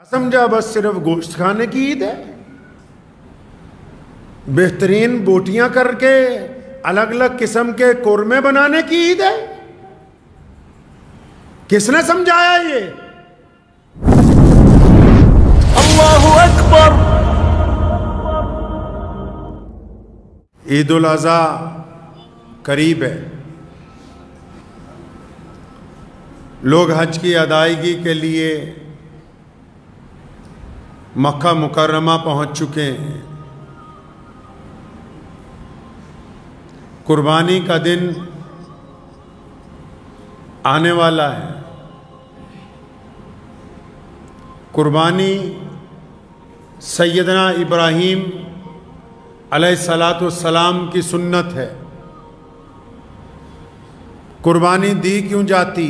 समझा बस सिर्फ गोश्त खाने की ईद है। बेहतरीन बोटियां करके अलग अलग किस्म के कोरमे बनाने की ईद है। किसने समझाया ये? अल्लाहु अकबर। ईद उल अज़हा करीब है। लोग हज की अदायगी के लिए मक्का मुकर्रमा पहुंच चुके हैं। कुर्बानी का दिन आने वाला है। कुर्बानी सैयदना इब्राहीम अलैहिस्सलाम की सुन्नत है। कुर्बानी दी क्यों जाती?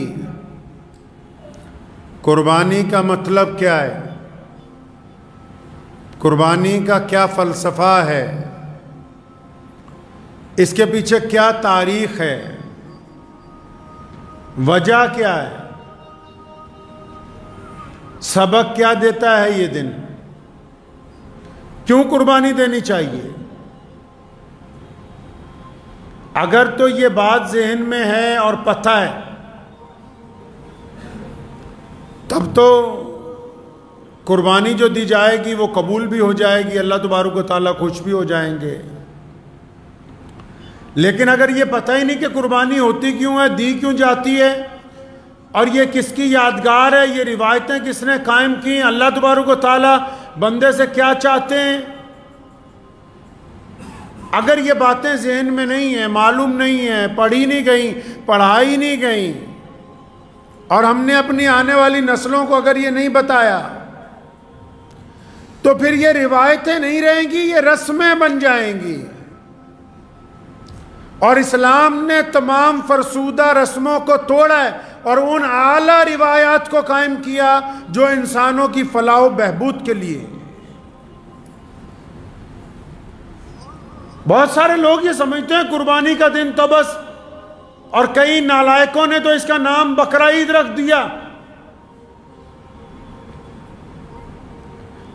कुर्बानी का मतलब क्या है? कुर्बानी का क्या फ़लसफ़ा है? इसके पीछे क्या तारीख़ है? वजह क्या है? सबक क्या देता है ये दिन? क्यों कुर्बानी देनी चाहिए? अगर तो ये बात ज़हन में है और पता है तब तो कुर्बानी जो दी जाएगी वो कबूल भी हो जाएगी, अल्लाह तबारक व तआला खुश भी हो जाएंगे। लेकिन अगर ये पता ही नहीं कि कुर्बानी होती क्यों है, दी क्यों जाती है और ये किसकी यादगार है, ये रिवायतें किसने कायम की, अल्लाह तबारक व तआला बंदे से क्या चाहते हैं, अगर ये बातें ज़हन में नहीं है, मालूम नहीं है, पढ़ी नहीं गई, पढ़ाई नहीं गई और हमने अपनी आने वाली नस्लों को अगर ये नहीं बताया तो फिर ये रिवायतें नहीं रहेंगी, ये रस्में बन जाएंगी। और इस्लाम ने तमाम फरसूदा रस्मों को तोड़ा है और उन आला रिवायात को कायम किया जो इंसानों की फलाह बहबूद के लिए। बहुत सारे लोग ये समझते हैं कुर्बानी का दिन तो बस, और कई नालायकों ने तो इसका नाम बकरा ईद रख दिया।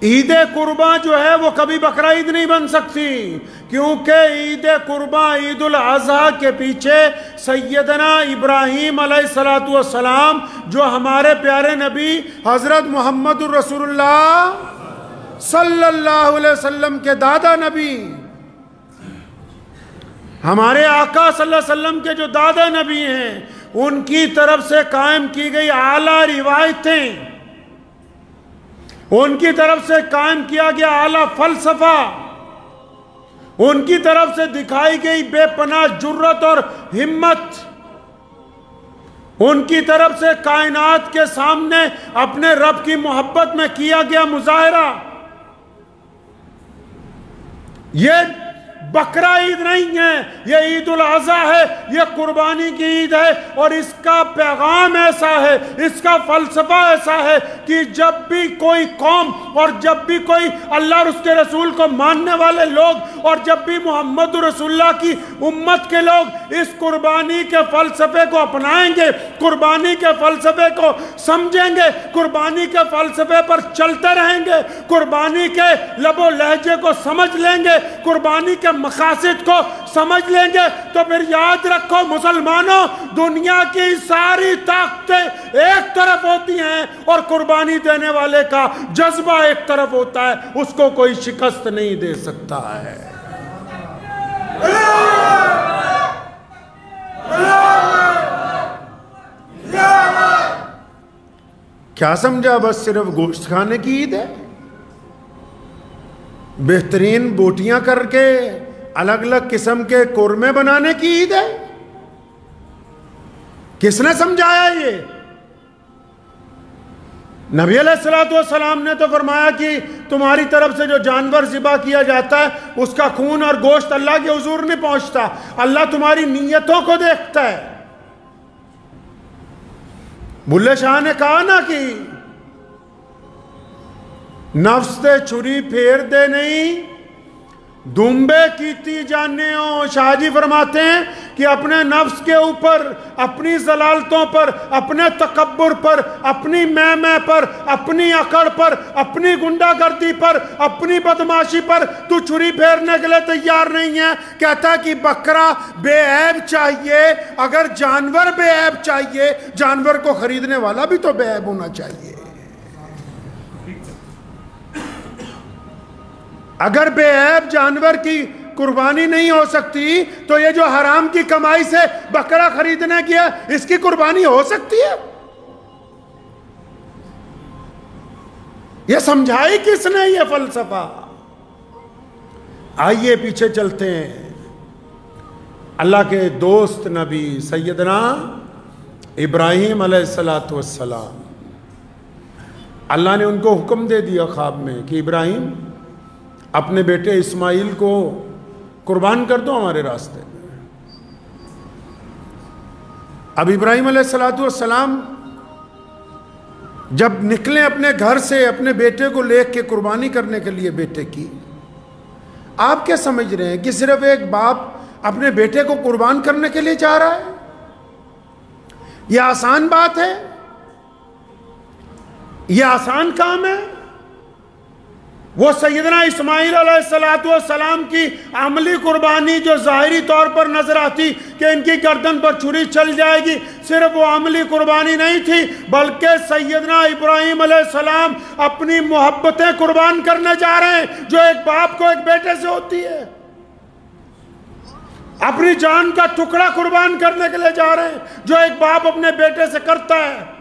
ईद कुर्बा जो है वो कभी बकरा ईद नहीं बन सकती, क्योंकि ईद कुर्बा ईद उल अज़हा के पीछे सैयदना इब्राहीम अलैहिस्सलाम जो हमारे प्यारे नबी हजरत मोहम्मदुर रसूलुल्लाह सल्लल्लाहु अलैहि वसल्लम के दादा नबी, हमारे आका सल्लल्लाहु अलैहि वसल्लम के जो दादा नबी हैं, उनकी तरफ से कायम की गई आला रिवायतें, उनकी तरफ से कायम किया गया आला फलसफा, उनकी तरफ से दिखाई गई बेपनाह जुर्रत और हिम्मत, उनकी तरफ से कायनात के सामने अपने रब की मोहब्बत में किया गया मुजाहिरा, ये बकरा ईद नहीं है, ये ईद उल अज़हा है, ये कुर्बानी की ईद है। और इसका पैगाम ऐसा है, इसका फलसफा ऐसा है कि जब भी कोई कौम और जब भी कोई अल्लाह और उसके रसूल को मानने वाले लोग और जब भी मोहम्मद रसूलुल्लाह की उम्मत के लोग इस कुर्बानी के फलसफे को अपनाएंगे, कुर्बानी के फलसफे को समझेंगे, कुर्बानी के फलसफे पर चलते रहेंगे, कुर्बानी के लबो लहजे को समझ लेंगे, कुर्बानी के मकासद को समझ लेंगे, तो फिर याद रखो मुसलमानों, दुनिया की सारी ताकतें एक तरफ होती हैं और कुर्बानी देने वाले का जज्बा एक तरफ होता है, उसको कोई शिकस्त नहीं दे सकता है। क्या समझा बस सिर्फ गोश्त खाने की ईद है? बेहतरीन बोटियां करके अलग अलग किस्म के कोरमे बनाने की ईद है। किसने समझाया ये? नबी अलैहिस्सलाम ने तो फरमाया कि तुम्हारी तरफ से जो जानवर ज़िबा किया जाता है उसका खून और गोश्त अल्लाह के हुजूर नहीं पहुंचता, अल्लाह तुम्हारी नीयतों को देखता है। बुल्ले शाह ने कहा ना कि नफ्स ते छुरी फेर दे नहीं, दुम्बे कीती जाने हो। शाहजी फरमाते हैं कि अपने नफ्स के ऊपर, अपनी जलालतों पर, अपने तकब्बुर पर, अपनी मैं पर, अपनी अकड़ पर, अपनी गुंडागर्दी पर, अपनी बदमाशी पर तू छुरी फेरने के लिए तैयार नहीं है। कहता है कि बकरा बेऐब चाहिए। अगर जानवर बेऐब चाहिए, जानवर को खरीदने वाला भी तो बेऐब होना चाहिए। अगर बेऐब जानवर की कुर्बानी नहीं हो सकती तो ये जो हराम की कमाई से बकरा खरीदने की है, इसकी कुर्बानी हो सकती है? ये समझाई किसने ये फलसफा? आइए पीछे चलते हैं। अल्लाह के दोस्त नबी सैयदना इब्राहीम अलैहिस्सलातु वस्सलाम, अल्लाह ने उनको हुक्म दे दिया ख्वाब में कि इब्राहीम अपने बेटे इस्माइल को कुर्बान कर दो हमारे रास्ते में। अब इब्राहीम अलैहिस्सलातु वस्सलाम जब निकले अपने घर से अपने बेटे को लेके कुर्बानी करने के लिए बेटे की, आप क्या समझ रहे हैं कि सिर्फ एक बाप अपने बेटे को कुर्बान करने के लिए जा रहा है? यह आसान बात है? यह आसान काम है? वो सैयदना इस्माइल अलैहिस्सलातु वस्सलाम की अमली कुर्बानी जो ज़ाहिरी तौर पर नजर आती कि इनकी गर्दन पर छुरी चल जाएगी, सिर्फ वो अमली कुर्बानी नहीं थी, बल्कि सैयदना इब्राहीम अलैहिस्सलाम अपनी मोहब्बतें कुर्बान करने जा रहे हैं जो एक बाप को एक बेटे से होती है। अपनी जान का टुकड़ा कुर्बान करने के लिए जा रहे हैं जो एक बाप अपने बेटे से करता है।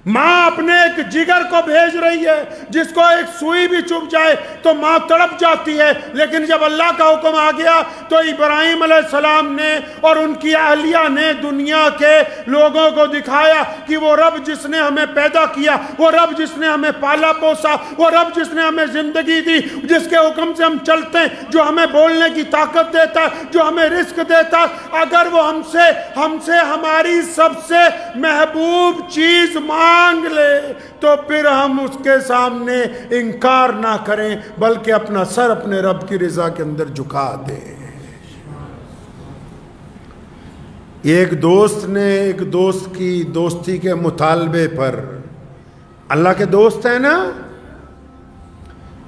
मां अपने एक जिगर को भेज रही है जिसको एक सुई भी चुभ जाए तो मां तड़प जाती है, लेकिन जब अल्लाह का हुक्म आ गया तो इब्राहीम अलैहिस्सलाम ने और उनकी अहलिया ने दुनिया के लोगों को दिखाया कि वो रब जिसने हमें पैदा किया, वो रब जिसने हमें पाला पोसा, वो रब जिसने हमें जिंदगी दी, जिसके हुक्म से हम चलते हैं, जो हमें बोलने की ताकत देता है, जो हमें रिस्क देता है, अगर वो हमसे हमारी सबसे महबूब चीज मांग ले तो फिर हम उसके सामने इनकार ना करें बल्कि अपना सर अपने रब की रजा के अंदर झुका दें। एक दोस्त ने एक दोस्त की दोस्ती के मुतालबे पर, अल्लाह के दोस्त है ना,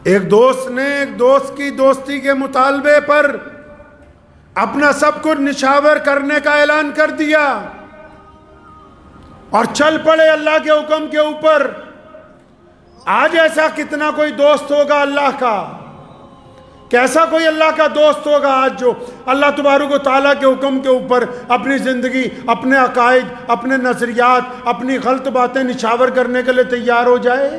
एक दोस्त ने एक दोस्त की दोस्ती के मुतालबे पर अपना सब कुछ निछावर करने का ऐलान कर दिया और चल पड़े अल्लाह के हुक्म के ऊपर। आज ऐसा कितना कोई दोस्त होगा अल्लाह का? कैसा कोई अल्लाह का दोस्त होगा आज जो अल्लाह तबारक व तआला के हुक्म के ऊपर अपनी ज़िंदगी, अपने अकायद, अपने नज़रियात, अपनी गलत बातें निछावर करने के लिए तैयार हो जाए।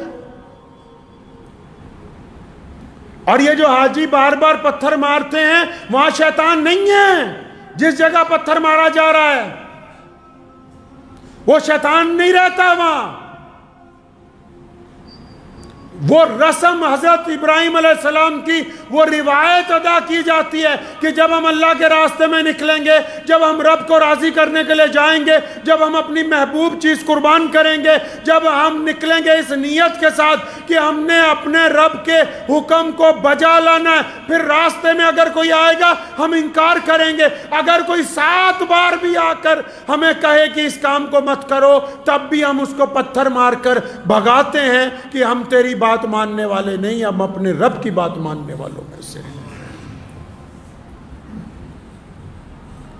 और ये जो हाजी बार बार पत्थर मारते हैं, वहां शैतान नहीं है। जिस जगह पत्थर मारा जा रहा है वो शैतान नहीं रहता वहां। वो रस्म हजरत इब्राहीम अलैहिस्सलाम की वो रिवायत अदा की जाती है कि जब हम अल्लाह के रास्ते में निकलेंगे, जब हम रब को राजी करने के लिए जाएंगे, जब हम अपनी महबूब चीज कुर्बान करेंगे, जब हम निकलेंगे इस नीयत के साथ कि हमने अपने रब के हुक्म को बजा लाना है, फिर रास्ते में अगर कोई आएगा हम इनकार करेंगे। अगर कोई 7 बार भी आकर हमें कहे कि इस काम को मत करो, तब भी हम उसको पत्थर मारकर भगाते हैं कि हम तेरी बात मानने वाले नहीं, हम अपने रब की बात मानने वालों में से।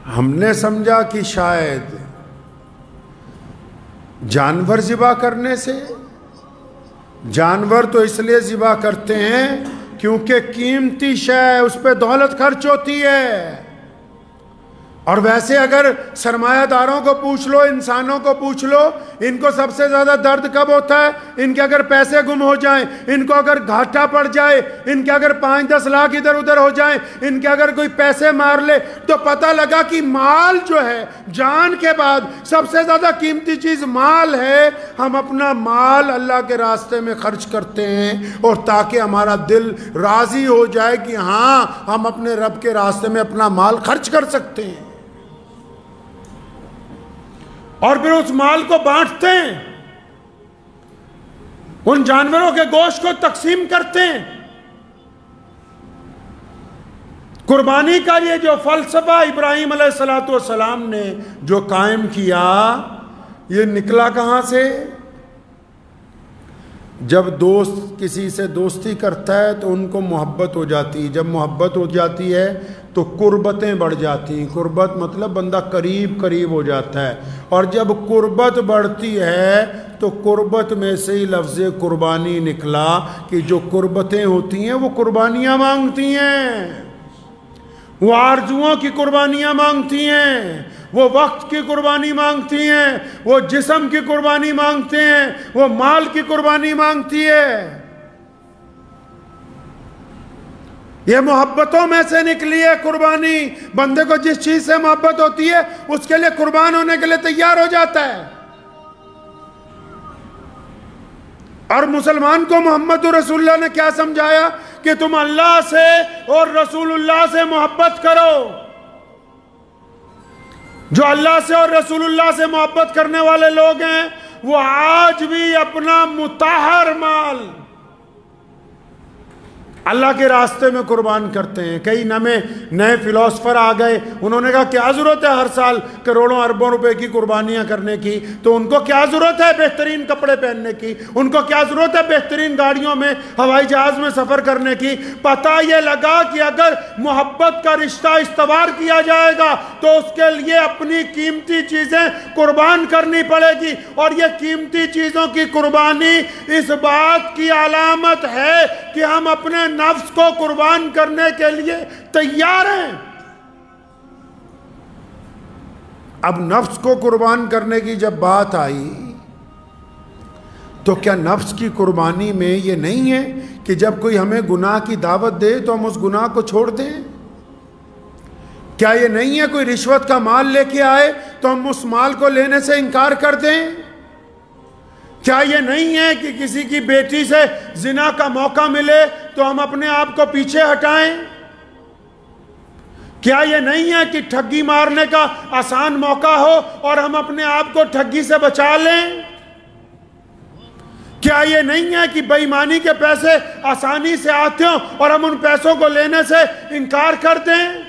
हमने समझा कि शायद जानवर ज़िबा करने से, जानवर तो इसलिए ज़िबा करते हैं क्योंकि कीमती शय, उस पर दौलत खर्च होती है। और वैसे अगर सरमायादारों को पूछ लो, इंसानों को पूछ लो, इनको सबसे ज़्यादा दर्द कब होता है? इनके अगर पैसे गुम हो जाएं, इनको अगर घाटा पड़ जाए, इनके अगर 5-10 लाख इधर उधर हो जाएं, इनके अगर कोई पैसे मार ले, तो पता लगा कि माल जो है, जान के बाद सबसे ज़्यादा कीमती चीज़ माल है। हम अपना माल अल्लाह के रास्ते में खर्च करते हैं और ताकि हमारा दिल राज़ी हो जाए कि हाँ, हम अपने रब के रास्ते में अपना माल खर्च कर सकते हैं। और फिर उस माल को बांटते हैं, उन जानवरों के गोश्त को तकसीम करते हैं। कुर्बानी का ये जो फलसफा इब्राहिम अलैहिस्सलाम ने जो कायम किया, ये निकला कहाँ से? जब दोस्त किसी से दोस्ती करता है तो उनको मोहब्बत हो जाती है, जब मोहब्बत हो जाती है तो कुर्बतें बढ़ जाती हैं। कुर्बत मतलब बंदा करीब करीब हो जाता है, और जब कुर्बत बढ़ती है तो कुर्बत में से ही लफ्ज़ कुर्बानी निकला कि जो कुर्बतें होती हैं वो कुर्बानियाँ मांगती हैं, वो आरजुओं की कुर्बानियाँ मांगती हैं, वो वक्त की कुर्बानी मांगती हैं, वो जिस्म की कुर्बानी मांगते हैं, वो माल की कुर्बानी मांगती है। ये मोहब्बतों में से निकली है कुर्बानी। बंदे को जिस चीज से मोहब्बत होती है उसके लिए कुर्बान होने के लिए तैयार हो जाता है। और मुसलमान को मोहम्मद रसूलुल्लाह ने क्या समझाया कि तुम अल्लाह से और रसूलुल्लाह से मोहब्बत करो। जो अल्लाह से और रसूलुल्लाह से मोहब्बत करने वाले लोग हैं वो आज भी अपना मुताहर माल अल्लाह के रास्ते में कुर्बान करते हैं। कई नए फिलोसफर आ गए, उन्होंने कहा क्या ज़रूरत है हर साल करोड़ों अरबों रुपए की कुर्बानियां करने की, तो उनको क्या ज़रूरत है बेहतरीन कपड़े पहनने की, उनको क्या ज़रूरत है बेहतरीन गाड़ियों में हवाई जहाज़ में सफ़र करने की। पता ये लगा कि अगर मोहब्बत का रिश्ता इस्तवार किया जाएगा तो उसके लिए अपनी कीमती चीज़ें कुर्बान करनी पड़ेगी, और ये कीमती चीज़ों की कुर्बानी इस बात की अलामत है कि हम अपने नफ्स को कुर्बान करने के लिए तैयार हैं। अब नफ्स को कुर्बान करने की जब बात आई तो क्या नफ्स की कुर्बानी में ये नहीं है कि जब कोई हमें गुनाह की दावत दे तो हम उस गुनाह को छोड़ दें? क्या ये नहीं है कोई रिश्वत का माल लेके आए तो हम उस माल को लेने से इनकार कर दें? क्या ये नहीं है कि किसी की बेटी से जिना का मौका मिले तो हम अपने आप को पीछे हटाएं? क्या ये नहीं है कि ठगी मारने का आसान मौका हो और हम अपने आप को ठगी से बचा लें? क्या ये नहीं है कि बेईमानी के पैसे आसानी से आते हों और हम उन पैसों को लेने से इनकार कर दें?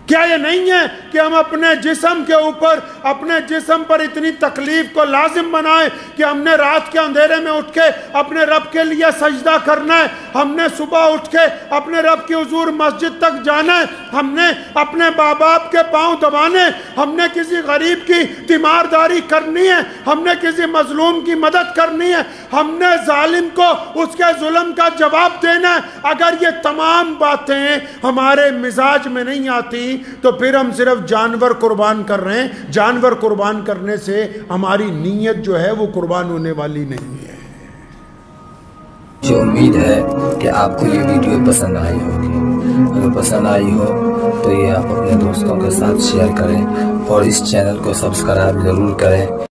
क्या ये नहीं है कि हम अपने जिस्म के ऊपर, अपने जिस्म पर इतनी तकलीफ को लाजिम बनाएं कि हमने रात के अंधेरे में उठ के अपने रब के लिए सजदा करना है, हमने सुबह उठ के अपने रब की हुजूर मस्जिद तक जाना है, हमने अपने माँ बाप के पांव दबाने, हमने किसी गरीब की तीमारदारी करनी है, हमने किसी मजलूम की मदद करनी है, हमने जालिम को उसके जुल्म का जवाब देना है। अगर ये तमाम बातें हमारे मिजाज में नहीं आती तो फिर हम सिर्फ जानवर कुर्बान कर रहे हैं। जानवर कुर्बान करने से हमारी नीयत जो है वो कुर्बान होने वाली नहीं है। मुझे उम्मीद है कि आपको ये वीडियो पसंद आई होगी। अगर पसंद आई हो तो ये आप अपने दोस्तों के साथ शेयर करें और इस चैनल को सब्सक्राइब जरूर करें।